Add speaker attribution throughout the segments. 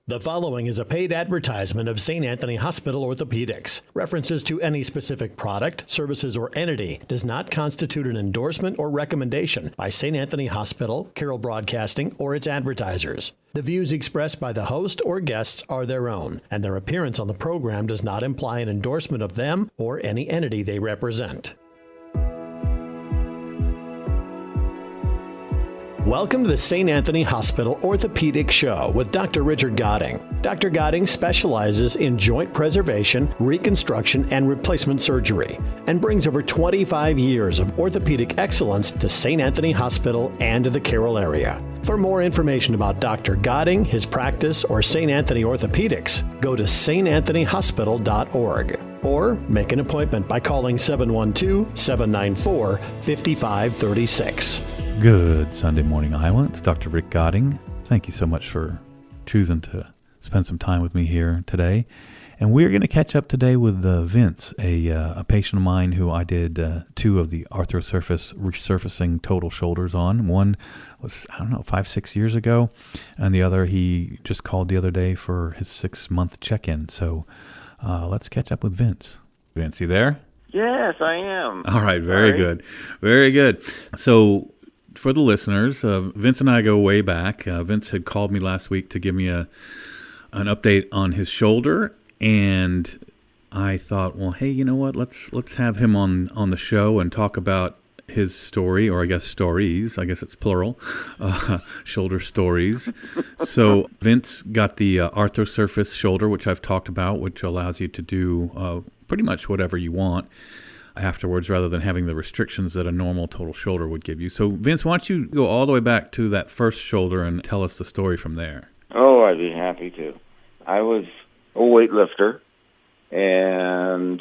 Speaker 1: The following is a paid advertisement of St. Anthony Hospital Orthopedics. References to any specific product, services, or entity does not constitute an endorsement or recommendation by St. Anthony Hospital, Carroll Broadcasting, or its advertisers. The views expressed by the host or guests are their own, and their appearance on the program does not imply an endorsement of them or any entity they represent. Welcome to the St. Anthony Hospital Orthopedic Show with Dr. Richard Godding. Dr. Godding specializes in joint preservation, reconstruction, and replacement surgery, and brings over 25 years of orthopedic excellence to St. Anthony Hospital and to the Carroll area. For more information about Dr. Godding, his practice, or St. Anthony Orthopedics, go to santanthonyhospital.org or make an appointment by calling 712-794-5536.
Speaker 2: Good Sunday morning, Iowa. It's Dr. Rick Godding. Thank you so much for choosing to spend some time with me here today. And we're going to catch up today with Vince, a patient of mine who I did two of the arthrosurface resurfacing total shoulders on. One was, 5-6 years ago, and the other he just called the other day for his 6-month check-in. So let's catch up with Vince. Vince, you there?
Speaker 3: Yes, I am.
Speaker 2: All right, very good. Very good. So for the listeners, Vince and I go way back. Vince had called me last week to give me an update on his shoulder, and I thought, well, hey, you know what? Let's have him on the show and talk about his story, or I guess stories. I guess it's plural, shoulder stories. So Vince got the arthrosurface shoulder, which I've talked about, which allows you to do pretty much whatever you want afterwards, rather than having the restrictions that a normal total shoulder would give you. So Vince, why don't you go all the way back to that first shoulder and tell us the story from there?
Speaker 3: Oh, I'd be happy to. I was a weightlifter, and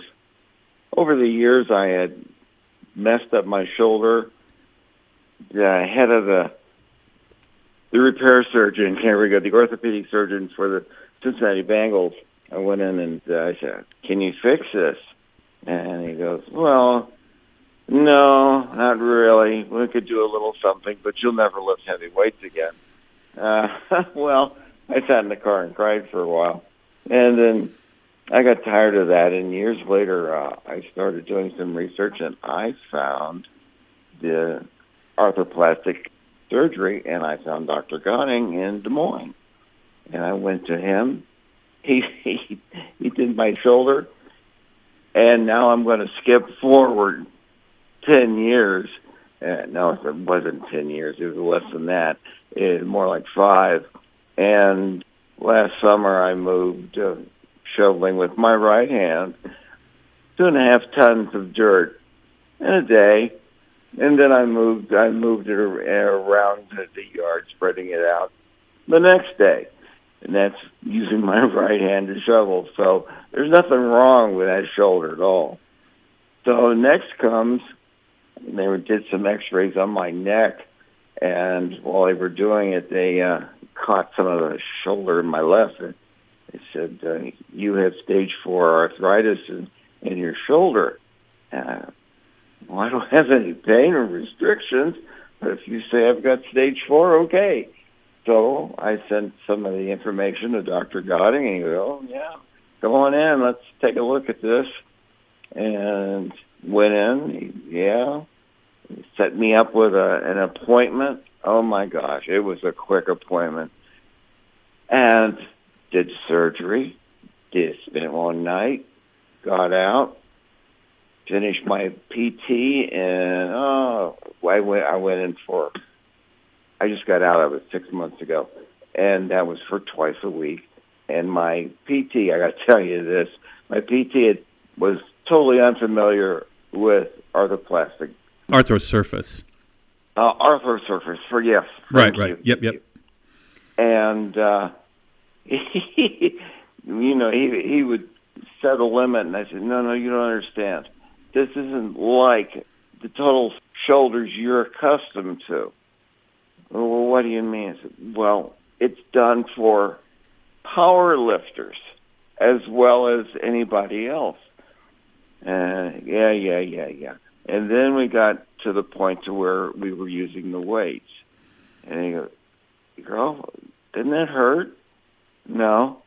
Speaker 3: over the years I had messed up my shoulder. The head of the repair surgeon, the orthopedic surgeon for the Cincinnati Bengals, I went in and I said, "Can you fix this?" And he goes, "Well, no, not really. We could do a little something, but you'll never lift heavy weights again." Well, I sat in the car and cried for a while. And then I got tired of that. And years later, I started doing some research, and I found the arthroplastic surgery, and I found Dr. Godding in Des Moines. And I went to him. He did my shoulder. And now I'm going to skip forward 10 years. No, it wasn't 10 years. It was less than that. It was more like 5. And last summer I moved shoveling with my right hand 2.5 tons of dirt in a day. And then I moved it around the yard, spreading it out the next day. And that's using my right hand to shovel. So there's nothing wrong with that shoulder at all. So next comes, they did some x-rays on my neck, and while they were doing it, they caught some of the shoulder in my left. And they said, "You have stage 4 arthritis in your shoulder." Well, I don't have any pain or restrictions, but if you say I've got stage 4, okay. So I sent some of the information to Dr. Godding, and he goes, "Oh, yeah, come on in. Let's take a look at this." And went in. He set me up with an appointment. Oh, my gosh, it was a quick appointment. And did surgery, spent one night, got out, finished my PT, and I went in for, I just got out of it 6 months ago, and that was for twice a week. And my PT, I got to tell you this, my PT was totally unfamiliar with arthroplastic.
Speaker 2: Arthrosurface.
Speaker 3: Arthrosurface, yes.
Speaker 2: Right. Yep. And
Speaker 3: he would set a limit, and I said, no, you don't understand. This isn't like the total shoulders you're accustomed to. Well, what do you mean? I said, well, it's done for power lifters as well as anybody else. Yeah. And then we got to the point to where we were using the weights. And he goes, "Girl, didn't that hurt?" No.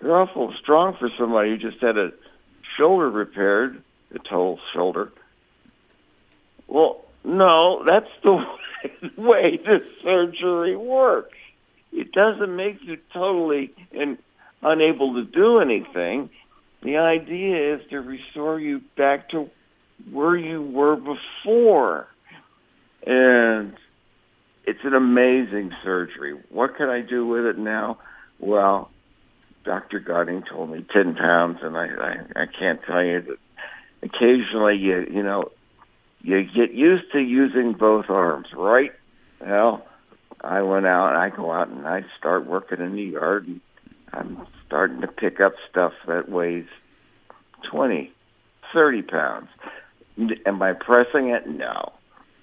Speaker 3: They're awful strong for somebody who just had a shoulder repaired, a total shoulder. Well, no, that's the way the surgery works. It doesn't make you totally unable to do anything. The idea is to restore you back to where you were before. And it's an amazing surgery. What can I do with it now? Well, Dr. Godding told me 10 pounds, and I can't tell you that occasionally you get used to using both arms, right? Well, I go out and I start working in the yard, and I'm starting to pick up stuff that weighs 20, 30 pounds. Am I pressing it? No.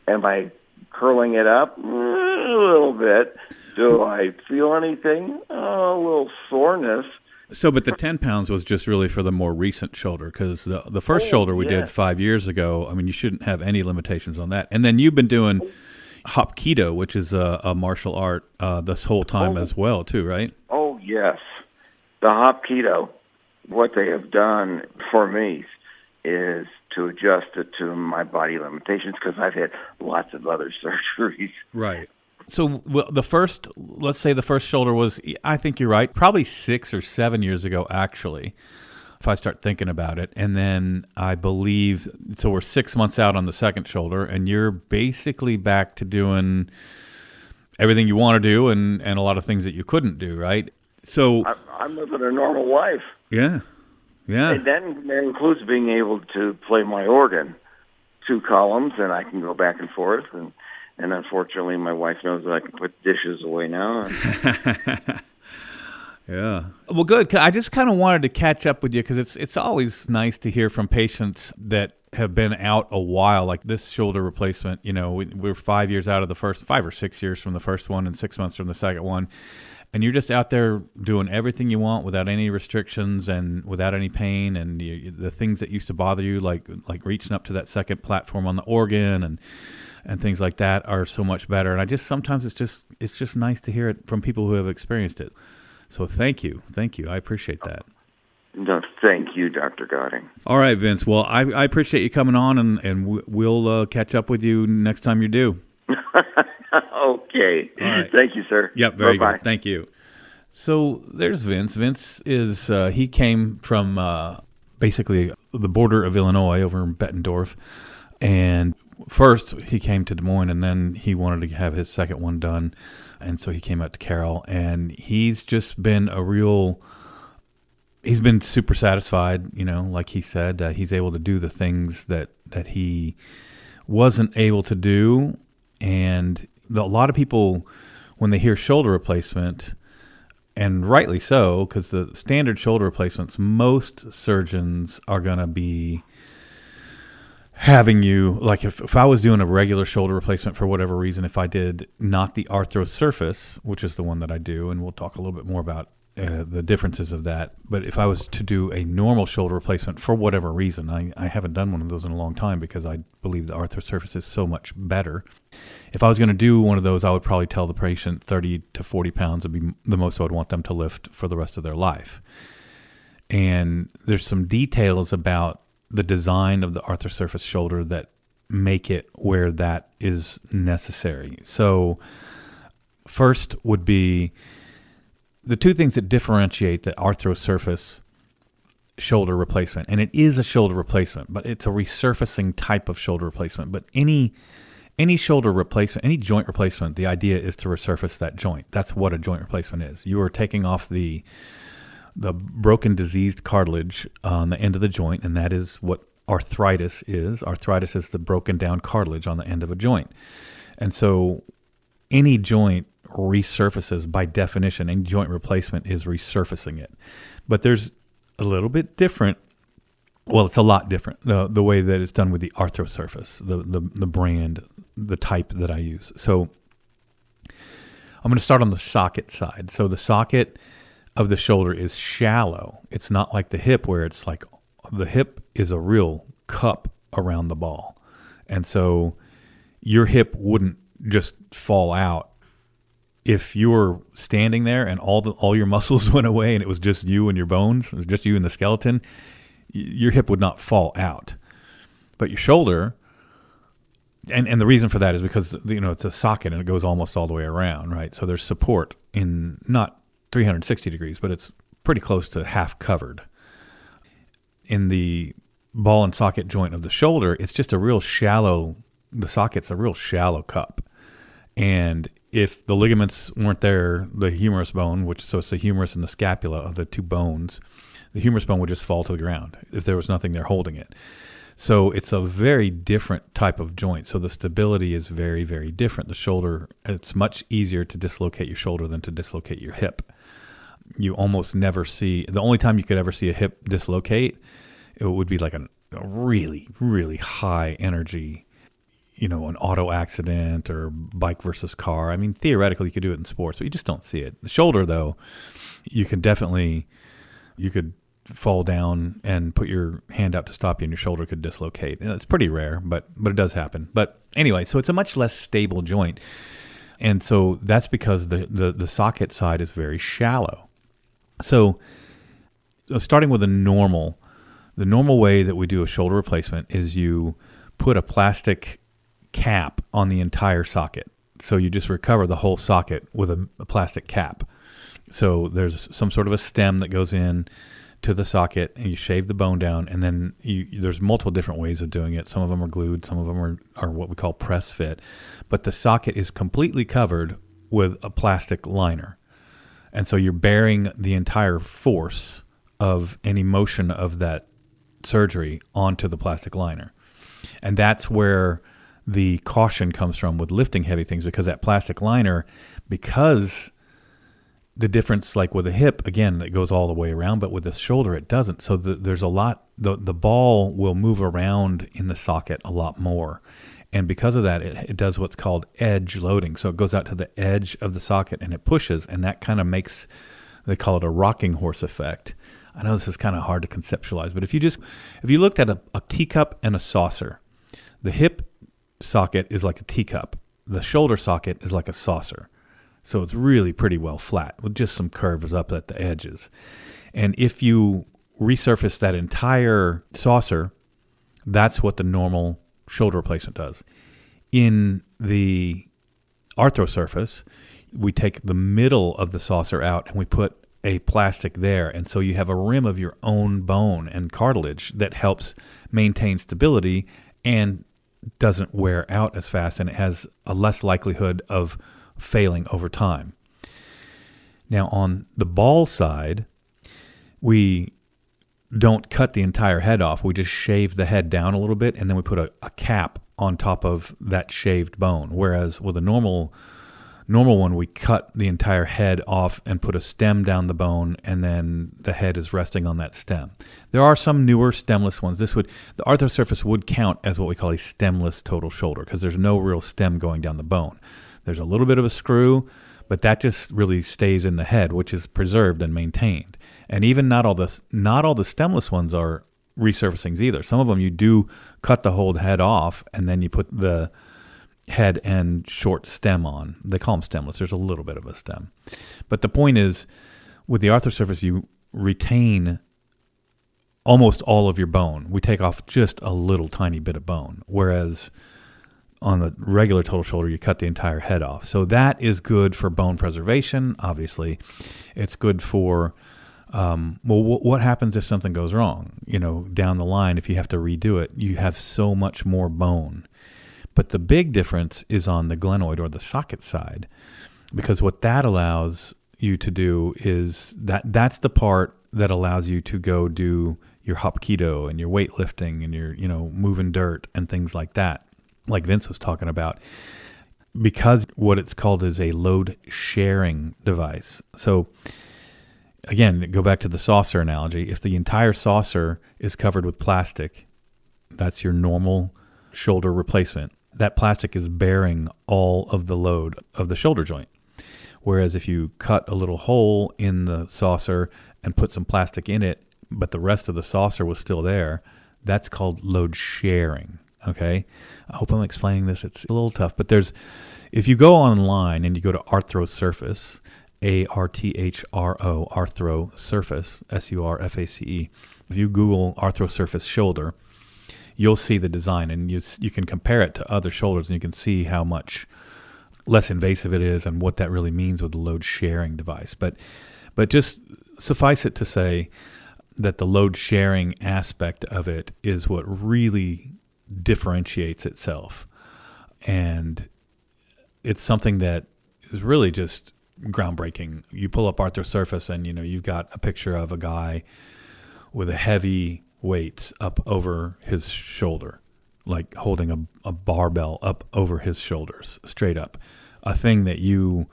Speaker 3: Am I curling it up? A little bit. Do I feel anything? A little soreness.
Speaker 2: So, but the 10 pounds was just really for the more recent shoulder, because the first shoulder we did 5 years ago, I mean, you shouldn't have any limitations on that. And then you've been doing Hapkido, which is a martial art, this whole time as well, too, right?
Speaker 3: Oh, yes. The Hapkido, what they have done for me is to adjust it to my body limitations, because I've had lots of other surgeries.
Speaker 2: Right. So let's say the first shoulder was, I think you're right, probably 6 or 7 years ago, actually, if I start thinking about it. And then I believe, so we're 6 months out on the second shoulder, and you're basically back to doing everything you want to do and a lot of things that you couldn't do, right? So
Speaker 3: I'm living a normal life.
Speaker 2: Yeah. Yeah.
Speaker 3: And that includes being able to play my organ, 2 columns, and I can go back and forth. And unfortunately, my wife knows that I can put dishes away now.
Speaker 2: Yeah. Well, good. I just kind of wanted to catch up with you, because it's always nice to hear from patients that have been out a while, like this shoulder replacement. You know, we're 5 years out of the first, 5 or 6 years from the first one, and 6 months from the second one. And you're just out there doing everything you want without any restrictions and without any pain, and the things that used to bother you, like reaching up to that second platform on the organ and things like that, are so much better. And I just sometimes it's just nice to hear it from people who have experienced it. So thank you, I appreciate that.
Speaker 3: No, thank you, Dr. Godding.
Speaker 2: All right, Vince. Well, I appreciate you coming on, and we'll catch up with you next time you're due.
Speaker 3: Okay.
Speaker 2: All right.
Speaker 3: Thank you, sir.
Speaker 2: Yep, very
Speaker 3: Bye-bye.
Speaker 2: good. Thank you. So there's Vince. Vince is, he came from basically the border of Illinois over in Bettendorf. And first he came to Des Moines, and then he wanted to have his second one done. And so he came out to Carroll, and he's just been he's been super satisfied, you know, like he said, he's able to do the things that he wasn't able to do. And a lot of people, when they hear shoulder replacement, and rightly so, because the standard shoulder replacements, most surgeons are going to be having you, like if I was doing a regular shoulder replacement for whatever reason, if I did not the arthrosurface, which is the one that I do, and we'll talk a little bit more about the differences of that. But if I was to do a normal shoulder replacement for whatever reason, I haven't done one of those in a long time, because I believe the arthrosurface is so much better. If I was going to do one of those, I would probably tell the patient 30 to 40 pounds would be the most I would want them to lift for the rest of their life. And there's some details about the design of the arthrosurface shoulder that make it where that is necessary. So first would be the two things that differentiate the arthrosurface shoulder replacement. And it is a shoulder replacement, but it's a resurfacing type of shoulder replacement. But any shoulder replacement, any joint replacement, the idea is to resurface that joint. That's what a joint replacement is. You are taking off the broken, diseased cartilage on the end of the joint, and that is what arthritis is. Arthritis is the broken down cartilage on the end of a joint. And so any joint resurfaces by definition. Any joint replacement is resurfacing it. But there's a little bit different. Well, it's a lot different, the way that it's done with the arthrosurface, the brand, the type that I use. So I'm going to start on the socket side. So the socket of the shoulder is shallow. It's not like the hip, where it's like the hip is a real cup around the ball. And so your hip wouldn't just fall out if you were standing there and all your muscles went away and it was just you and your bones, it was just you and the skeleton, your hip would not fall out. But your shoulder, and the reason for that is because, it's a socket and it goes almost all the way around, right? So there's support in not 360 degrees, but it's pretty close to half covered. In the ball and socket joint of the shoulder, it's just the socket's a real shallow cup. And if the ligaments weren't there, the humerus bone, so it's the humerus and the scapula of the two bones, the humerus bone would just fall to the ground if there was nothing there holding it. So it's a very different type of joint. So the stability is very, very different. The shoulder, it's much easier to dislocate your shoulder than to dislocate your hip. You almost never see, the only time you could ever see a hip dislocate, it would be like a really, really high energy, an auto accident or bike versus car. I mean, theoretically, you could do it in sports, but you just don't see it. The shoulder, though, you could fall down and put your hand out to stop you and your shoulder could dislocate. And it's pretty rare, but it does happen. But anyway, so it's a much less stable joint. And so that's because the socket side is very shallow. So starting with the normal way that we do a shoulder replacement is you put a plastic cap on the entire socket. So you just recover the whole socket with a plastic cap. So there's some sort of a stem that goes in to the socket and you shave the bone down, and then there's multiple different ways of doing it. Some of them are glued, some of them are what we call press fit. But the socket is completely covered with a plastic liner. And so you're bearing the entire force of any motion of that surgery onto the plastic liner. And that's where the caution comes from with lifting heavy things, because that plastic liner, because the difference, like with a hip, again, it goes all the way around, but with the shoulder, it doesn't. So there's a lot, the ball will move around in the socket a lot more. And because of that, it does what's called edge loading. So it goes out to the edge of the socket and it pushes, and that kind of makes, they call it a rocking horse effect. I know this is kind of hard to conceptualize, but if you looked at a teacup and a saucer, the hip socket is like a teacup. The shoulder socket is like a saucer. So it's really pretty well flat with just some curves up at the edges. And if you resurface that entire saucer, that's what the normal shoulder replacement does. In the arthro surface, we take the middle of the saucer out and we put a plastic there. And so you have a rim of your own bone and cartilage that helps maintain stability and doesn't wear out as fast, and it has a less likelihood of failing over time. Now, on the ball side, we don't cut the entire head off. We just shave the head down a little bit, and then we put a cap on top of that shaved bone. Whereas with a normal one, we cut the entire head off and put a stem down the bone, and then the head is resting on that stem. There are some newer stemless ones. The arthro surface would count as what we call a stemless total shoulder, because there's no real stem going down the bone. There's a little bit of a screw, but that just really stays in the head, which is preserved and maintained. And even not all the stemless ones are resurfacings either. Some of them you do cut the whole head off, and then you put the head and short stem on. They call them stemless. There's a little bit of a stem. But the point is, with the arthro surface, you retain almost all of your bone. We take off just a little tiny bit of bone, whereas on the regular total shoulder, you cut the entire head off. So that is good for bone preservation, obviously. It's good for, what happens if something goes wrong? Down the line, if you have to redo it, you have so much more bone. But the big difference is on the glenoid or the socket side, because what that allows you to do is that's the part that allows you to go do your hapkido and your weightlifting and your, moving dirt and things like that, like Vince was talking about, because what it's called is a load sharing device. So again, go back to the saucer analogy. If the entire saucer is covered with plastic, that's your normal shoulder replacement. That plastic is bearing all of the load of the shoulder joint. Whereas if you cut a little hole in the saucer and put some plastic in it, but the rest of the saucer was still there, that's called load sharing. Okay. I hope I'm explaining this. It's a little tough, but if you go online and you go to ArthroSurface, ARTHRO, ArthroSurface, SURFACE. If you Google ArthroSurface shoulder, you'll see the design, and you can compare it to other shoulders, and you can see how much less invasive it is and what that really means with the load sharing device. But just suffice it to say that the load sharing aspect of it is what really differentiates itself. And it's something that is really just groundbreaking. You pull up ArthroSurface and, you've got a picture of a guy with a heavy weights up over his shoulder, like holding a barbell up over his shoulders, straight up. A thing that you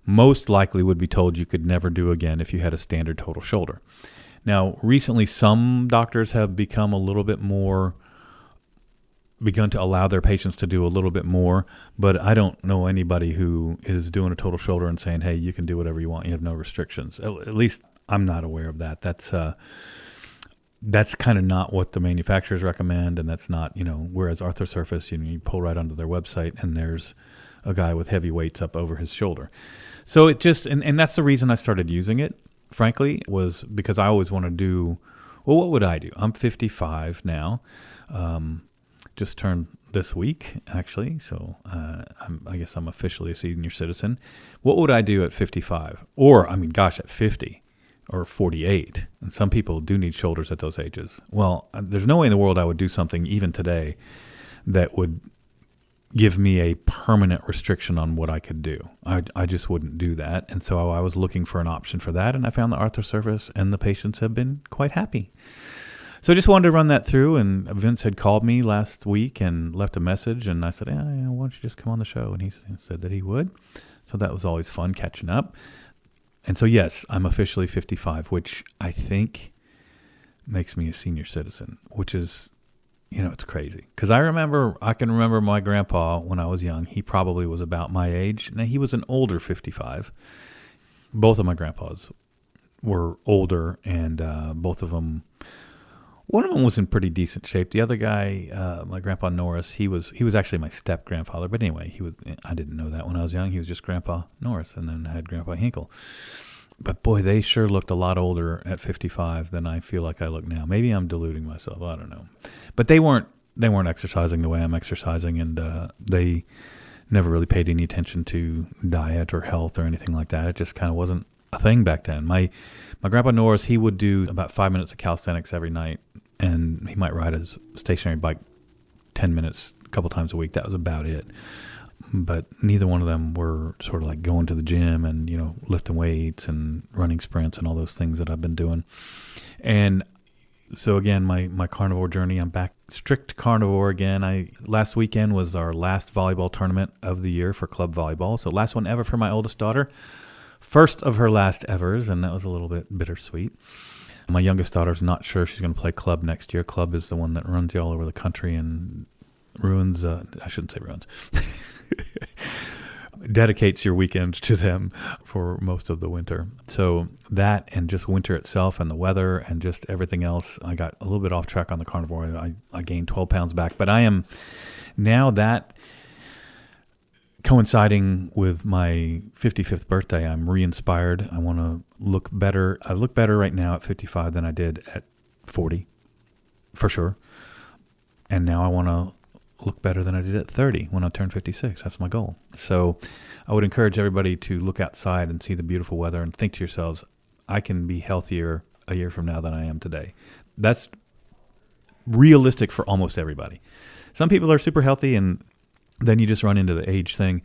Speaker 2: most likely would be told you could never do again if you had a standard total shoulder. Now, recently, some doctors have become a little bit more, begun to allow their patients to do a little bit more, but I don't know anybody who is doing a total shoulder and saying, hey, you can do whatever you want. You have no restrictions. At least I'm not aware of that. That's kind of not what the manufacturers recommend, and that's not, whereas ArthroSurface, you pull right onto their website and there's a guy with heavy weights up over his shoulder. So it just, and that's the reason I started using it, frankly, was because I always want to do, well, what would I do? I'm 55 now, just turned this week, actually, so I guess I'm officially a senior citizen. What would I do at 55? Or, at 50 or 48? And some people do need shoulders at those ages. Well, there's no way in the world I would do something even today that would give me a permanent restriction on what I could do. I just wouldn't do that. And so I was looking for an option for that, and I found the ArthroSurface, and the patients have been quite happy. So I just wanted to run that through, and Vince had called me last week and left a message, and I said, why don't you just come on the show? And he said that he would. So that was always fun catching up. And so, yes, I'm officially 55, which I think makes me a senior citizen, which is, it's crazy. Because I can remember my grandpa when I was young. He probably was about my age. Now, he was an older 55. Both of my grandpas were older, and both of them, one of them was in pretty decent shape. The other guy, my grandpa Norris, he was actually my step grandfather. But anyway, I didn't know that when I was young. He was just Grandpa Norris, and then I had Grandpa Hinkle. But boy, they sure looked a lot older at 55 than I feel like I look now. Maybe I'm deluding myself. I don't know. But they weren't exercising the way I'm exercising, and they never really paid any attention to diet or health or anything like that. It just kind of wasn't a thing back then. My Grandpa Norris, he would do about 5 minutes of calisthenics every night, and he might ride his stationary bike 10 minutes a couple times a week. That was about it. But neither one of them were sort of like going to the gym and, lifting weights and running sprints and all those things that I've been doing. And so again, my carnivore journey, I'm back strict carnivore again. Last weekend was our last volleyball tournament of the year for club volleyball. So last one ever for my oldest daughter. First of her last evers, and that was a little bit bittersweet. My youngest daughter's not sure she's going to play club next year. Club is the one that runs you all over the country and ruins, I shouldn't say ruins, dedicates your weekends to them for most of the winter. So that, and just winter itself and the weather and just everything else, I got a little bit off track on the carnivore. I gained 12 pounds back, but I am now, that coinciding with my 55th birthday, I'm re-inspired. I want to look better. I look better right now at 55 than I did at 40, for sure. And now I want to look better than I did at 30 when I turned 56. That's my goal. So I would encourage everybody to look outside and see the beautiful weather and think to yourselves, I can be healthier a year from now than I am today. That's realistic for almost everybody. Some people are super healthy, and then you just run into the age thing.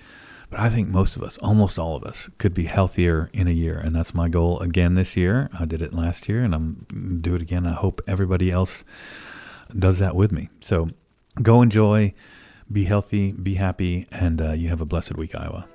Speaker 2: But I think most of us, almost all of us, could be healthier in a year. And that's my goal again this year. I did it last year, and I'm going to do it again. I hope everybody else does that with me. So go enjoy, be healthy, be happy, and you have a blessed week, Iowa.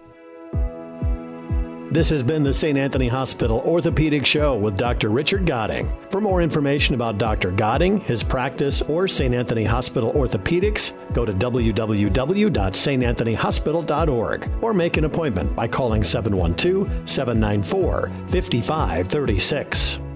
Speaker 1: This has been the St. Anthony Hospital Orthopedic Show with Dr. Richard Godding. For more information about Dr. Godding, his practice, or St. Anthony Hospital Orthopedics, go to www.santanthonyhospital.org or make an appointment by calling 712-794-5536.